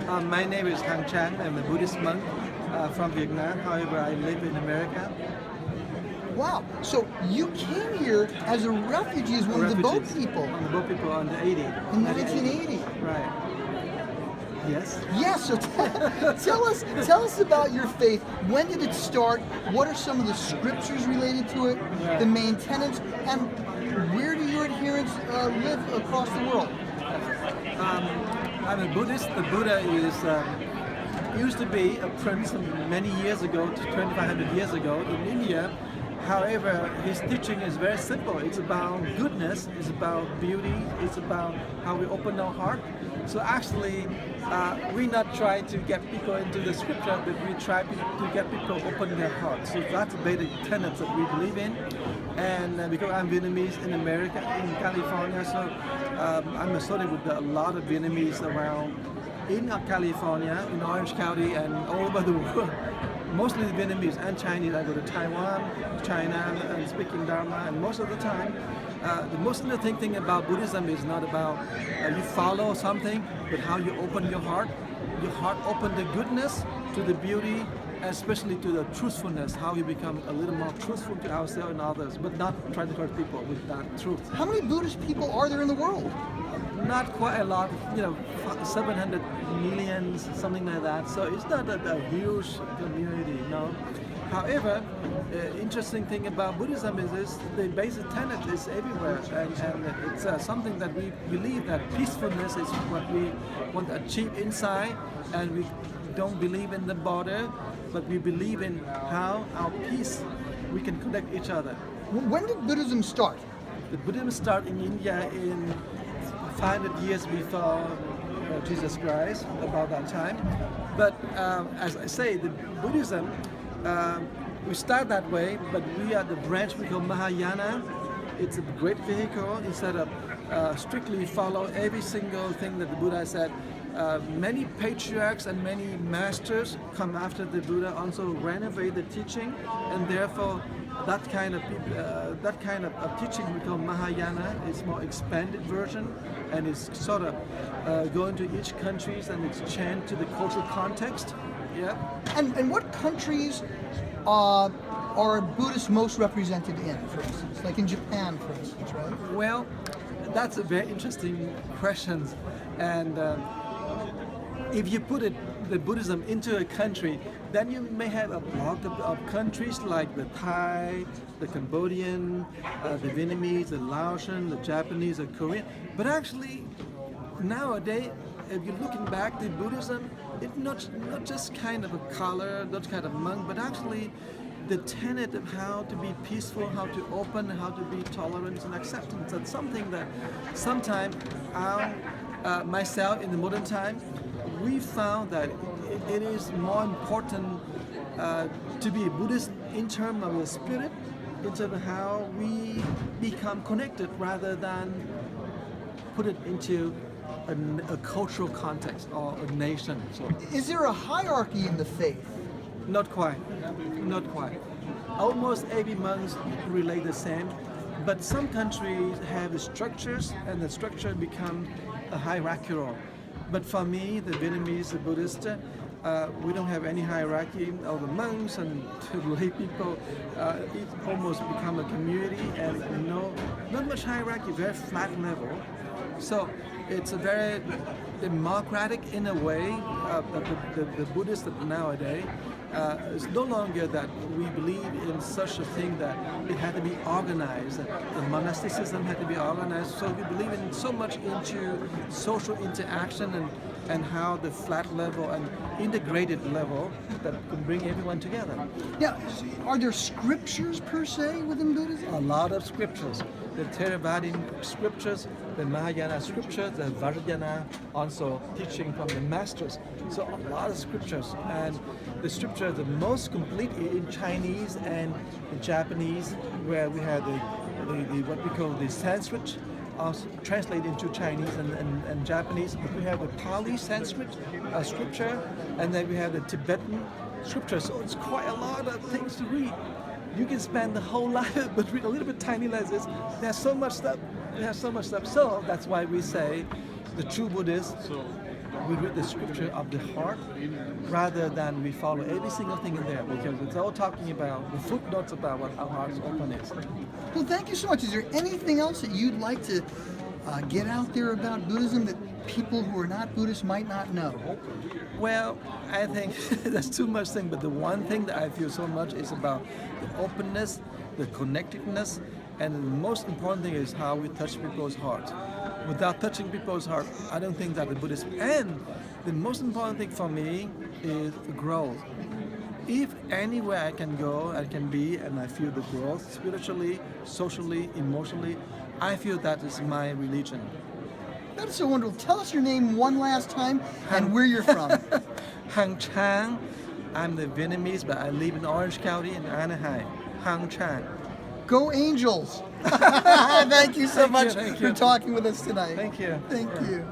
My name is Hang Chang. I'm a Buddhist monk from Vietnam. However, I live in America. Wow. So you came here as a refugee, as one of the boat people. One of the boat people on the 80. In 1980. Right. Yes. Yes. So tell us about your faith. When did it start? What are some of the scriptures related to it? Right. The main tenets, and where do your adherents live across the world? I'm a Buddhist. The Buddha used to be a prince many years ago, 2,500 years ago in India. However, his teaching is very simple. It's about goodness, it's about beauty, it's about how we open our heart. So actually, we not try to get people into the scripture, but we try to get people to open their hearts. So that's the basic tenets that we believe in. And because I'm Vietnamese in America, in California, so I'm associated with a lot of Vietnamese around in California, in Orange County, and all over the world. Mostly Vietnamese and Chinese. I go to Taiwan, China, and speaking Dharma, and most of the time, the most interesting thing about Buddhism is not about you follow something, but how you open your heart. Your heart open the goodness to the beauty, especially to the truthfulness, how we become a little more truthful to ourselves and others, but not try to hurt people with that truth. How many Buddhist people are there in the world? Not quite a lot, 700 million, something like that. So it's not a huge community, no. However, interesting thing about Buddhism is the basic tenet is everywhere, and it's something that we believe that peacefulness is what we want to achieve inside, and we don't believe in the border, but we believe in how our peace we can connect each other. When did Buddhism start? The Buddhism started in India in 500 years before Jesus Christ, about that time. But as I say, the Buddhism, we start that way, but we are the branch we call Mahayana. It's a great vehicle. Instead of strictly follow every single thing that the Buddha said, many patriarchs and many masters come after the Buddha also renovate the teaching, and therefore that kind of teaching we call Mahayana is more expanded version, and it's sort of going to each countries and it's changed to the cultural context. Yeah. And what countries are Buddhists most represented in, for instance? Like in Japan, for instance, right? Well, that's a very interesting question, and if you put the Buddhism into a country, then you may have a block of countries like the Thai, the Cambodian, the Vietnamese, the Laotian, the Japanese, the Korean. But actually, nowadays, if you're looking back, the Buddhism, it's not just kind of a color, not kind of monk, but actually the tenet of how to be peaceful, how to open, how to be tolerant and acceptance. That's something that sometimes myself in the modern time, we found that it is more important to be a Buddhist in terms of the spirit, in terms of how we become connected rather than put it into a cultural context or a nation. So, is there a hierarchy in the faith? not quite. Almost every monk relate the same, but some countries have the structures, and the structure become a hierarchical. But for me, the Vietnamese, the Buddhist, we don't have any hierarchy of the monks and the lay people. It almost become a community, and not much hierarchy, very flat level. So it's a very democratic in a way. The Buddhists nowadays it's no longer that we believe in such a thing that it had to be organized. The monasticism had to be organized. So we believe in so much into social interaction and how the flat level and integrated level that can bring everyone together. Now, are there scriptures per se within Buddhism? A lot of scriptures. The Theravada scriptures, the Mahayana scriptures, the Vajrayana also teaching from the masters. So a lot of scriptures, and the scripture the most complete in Chinese and in Japanese, where we have the what we call the Sanskrit, translated into Chinese and Japanese. We have the Pali Sanskrit scripture, and then we have the Tibetan scripture. So it's quite a lot of things to read. You can spend the whole life, but read a little bit tiny like this. There's so much stuff. So that's why we say the true Buddhist we read the scripture of the heart rather than we follow every single thing in there, because it's all talking about the footnotes about what our heart's open is. Well, thank you so much. Is there anything else that you'd like to get out there about Buddhism that people who are not Buddhists might not know? Well, I think there's too much thing, but the one thing that I feel so much is about the openness, the connectedness, and the most important thing is how we touch people's hearts. Without touching people's heart, I don't think that the Buddhist. And the most important thing for me is growth. If anywhere I can go, I can be, and I feel the growth spiritually, socially, emotionally, I feel that is my religion. That's so wonderful. Tell us your name one last time and where you're from. Hang Chang. I'm the Vietnamese, but I live in Orange County in Anaheim. Hang Chang. Go Angels! Thank you so much Thank for you. talking with us tonight. Thank you. Thank you.